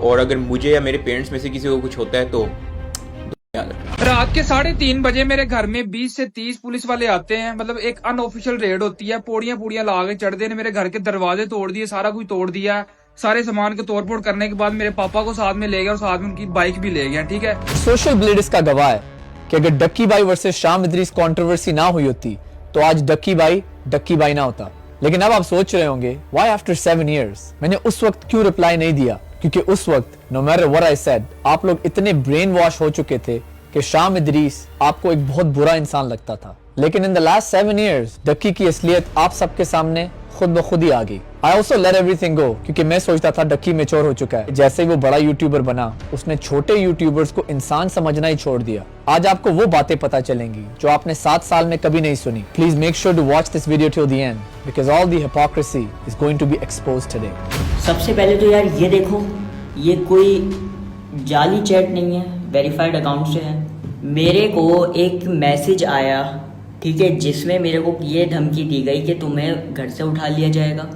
और अगर मुझे या मेरे पेरेंट्स में से किसी को कुछ होता है तो याद रखना। रात के 3:30 बजे मेरे घर में 20 से 30 पुलिस वाले आते हैं। मतलब एक अनऑफिशियल रेड होती है, पौड़ियां ला के चढ़ते ने, मेरे घर के दरवाजे तोड़ दिए, सारा कुछ तोड़ दिया। सारे सामान को तोड़फोड़ करने के बाद मेरे पापा को साथ में ले गया और साथ में उनकी बाइक भी ले गया। ठीक है, सोशल ब्लेड इसका गवाह है कि अगर डक्की भाई वर्सेस शाम इदरीस कंट्रोवर्सी ना हुई होती तो आज डक्की भाई ना होता। लेकिन अब आप सोच रहे होंगे व्हाई आफ्टर 7 इयर्स मैंने उस वक्त क्यों रिप्लाई नहीं दिया, क्योंकि उस वक्त no matter what I said आप लोग इतने ब्रेन वॉश हो चुके थे कि शाम इदरीस आपको एक बहुत बुरा इंसान लगता था। लेकिन in the last 7 years Ducky की असलियत आप सबके सामने खुद ब खुद ही आ गई। आई ऑल्सो लेट एवरीथिंग गो, क्योंकि मैं सोचता था डक्की मैच्योर हो चुका है। जैसे ही वो बड़ा यूट्यूबर बना उसने छोटे यूट्यूबर्स को इंसान समझना ही छोड़ दिया। आज आपको वो बातें पता चलेंगी जो आपने 7 साल में कभी नहीं सुनी। Please make sure to watch this video till the end because all the hypocrisy is going to be exposed today. सबसे पहले तो यार ये देखो, ये कोई जाली चैट नहीं है, वेरीफाइड अकाउंट से है। मेरे को एक मैसेज आया, ठीक है, जिसमें मेरे को ये धमकी दी गई कि तुम्हें घर से उठा लिया जाएगा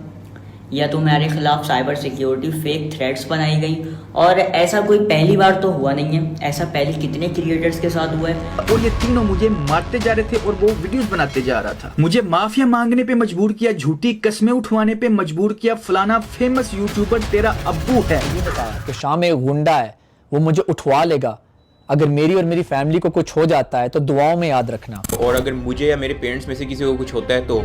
या तुम्हारे खिलाफ साइबर सिक्योरिटी फेक थ्रेट्स बनाई गई। और ऐसा कोई पहली बार तो हुआ नहीं है, ऐसा पहले कितने क्रिएटर्स के साथ हुआ है। और ये तीनों मुझे मारते जा रहे थे और वो वीडियोस बनाते जा रहा था। मुझे माफिया मांगने पे मजबूर किया, झूठी कस्में उठवाने पे मजबूर किया, फलाना फेमस यूट्यूबर तेरा अब्बू है। ये बताया कि शाम एक गुंडा है, वो मुझे उठवा लेगा। अगर मेरी और मेरी फैमिली को कुछ हो जाता है तो दुआओं में याद रखना। और अगर मुझे या मेरे पेरेंट्स में से किसी को कुछ होता है तो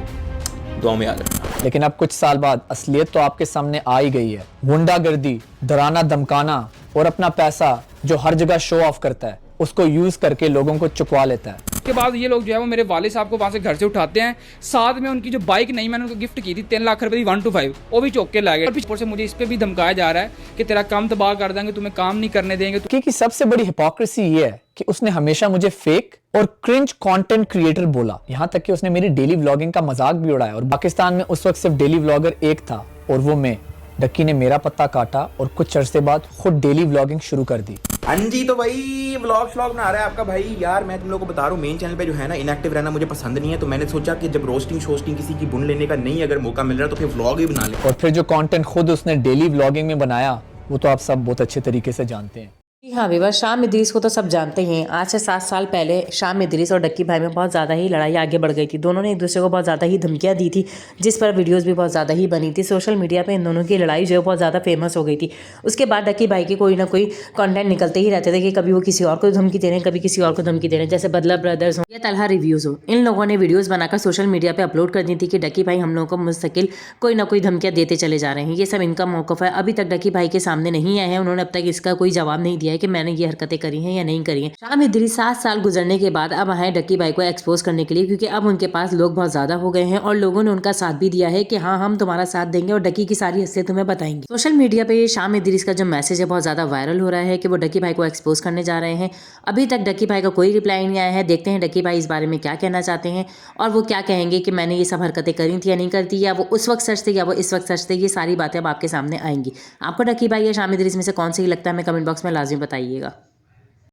दुआ में याद रखना। लेकिन अब कुछ साल बाद असलियत तो आपके सामने आ ही गई है। गुंडागर्दी, डराना धमकाना और अपना पैसा जो हर जगह शो ऑफ करता है उसको यूज करके लोगों को चुकवा लेता है। उसके बाद ये लोग जो है वो मेरे वाले साहब को वहां से घर से उठाते हैं। साथ में उनकी जो बाइक नहीं मैंने उनको गिफ्ट की थी 3 लाख रुपए की 1 to 5, वो भी चौक के ला गए। और पीछे से मुझे इस पे भी धमकाया जा रहा है कि तेरा काम तबाह कर देंगे, तुम्हें काम नहीं करने देंगे। क्योंकि सबसे बड़ी हिपोक्रेसी ये है कि उसने हमेशा मुझे फेक और क्रिंज कंटेंट क्रिएटर बोला। यहाँ तक कि उसने मेरी डेली व्लॉगिंग का मजाक भी उड़ाया। और पाकिस्तान में उस वक्त सिर्फ डेली व्लॉगर एक था और वो मैं। डक्की ने मेरा पत्ता काटा और कुछ अरसे बाद खुद डेली व्लॉगिंग शुरू कर दी। हाँ जी, तो भाई व्लॉग बना रहा है आपका भाई। यार मैं तुम लोगों को बता रहा हूँ, मेन चैनल पे जो है ना इनएक्टिव रहना मुझे पसंद नहीं है। तो मैंने सोचा कि जब रोस्टिंग किसी की बुन लेने का नहीं अगर मौका मिल रहा तो फिर व्लॉग ही बना ले। और फिर जो कंटेंट खुद उसने डेली व्लॉगिंग में बनाया वो तो आप सब बहुत अच्छे तरीके से जानते हैं। हाँ विवाह, शाम इदरीस को तो सब जानते हैं। आज से 7 साल पहले शाम इदरीस और डक्की भाई में बहुत ज़्यादा ही लड़ाई आगे बढ़ गई थी। दोनों ने एक दूसरे को बहुत ज़्यादा ही धमकियाँ दी थी, जिस पर वीडियोस भी बहुत ज़्यादा ही बनी थी। सोशल मीडिया पे इन दोनों की लड़ाई जो है बहुत ज़्यादा फेमस हो गई थी। उसके बाद डक्की भाई के कोई ना कोई कंटेंट निकलते ही रहते थे कि कभी वो किसी और को धमकी दे रहे हैं, कभी किसी और को धमकी दे रहे हैं। जैसे बदला ब्रदर्स हो या तलहा रिव्यूज़ हो, इन लोगों ने वीडियोज़ बनाकर सोशल मीडिया पर अपलोड कर दी थी कि डक्की भाई हम लोगों को मुस्तकिल कोई ना कोई धमकियाँ देते चले जा रहे हैं। ये सब इनका मौक़िफ़ है। अभी तक डक्की भाई के सामने नहीं आए हैं। उन्होंने अब तक इसका कोई जवाब नहीं दिया है कि मैंने ये हरकतें करी हैं या नहीं करी हैं। शाम इदरीस 7 साल गुजरने के बाद अब आए डक्की भाई को एक्सपोज करने के लिए, क्योंकि अब उनके पास लोग बहुत ज्यादा हो गए हैं और लोगों ने उनका साथ भी दिया है कि हाँ हम तुम्हारा साथ देंगे और डक्की की सारी हस्तियां तुम्हें बताएंगे। सोशल मीडिया पे शाम इदरीस का जो मैसेज है बहुत ज्यादा वायरल हो रहा है कि वो डक्की भाई को एक्सपोज करने जा रहे हैं। अभी तक डक्की भाई का कोई रिप्लाई नहीं आया है। देखते हैं डक्की भाई इस बारे में क्या कहना चाहते हैं और वो क्या कहेंगे कि मैंने ये सब हरकतें करी थी या नहीं करती, या वो उस वक्त सच थे या वो इस वक्त सच थे। ये सारी बातें अब आपके सामने आएंगी। आपको डक्की भाई या शाम इदरीस में से कौन सी लगता है हमें कमेंट बॉक्स में लाजमी बताइएगा।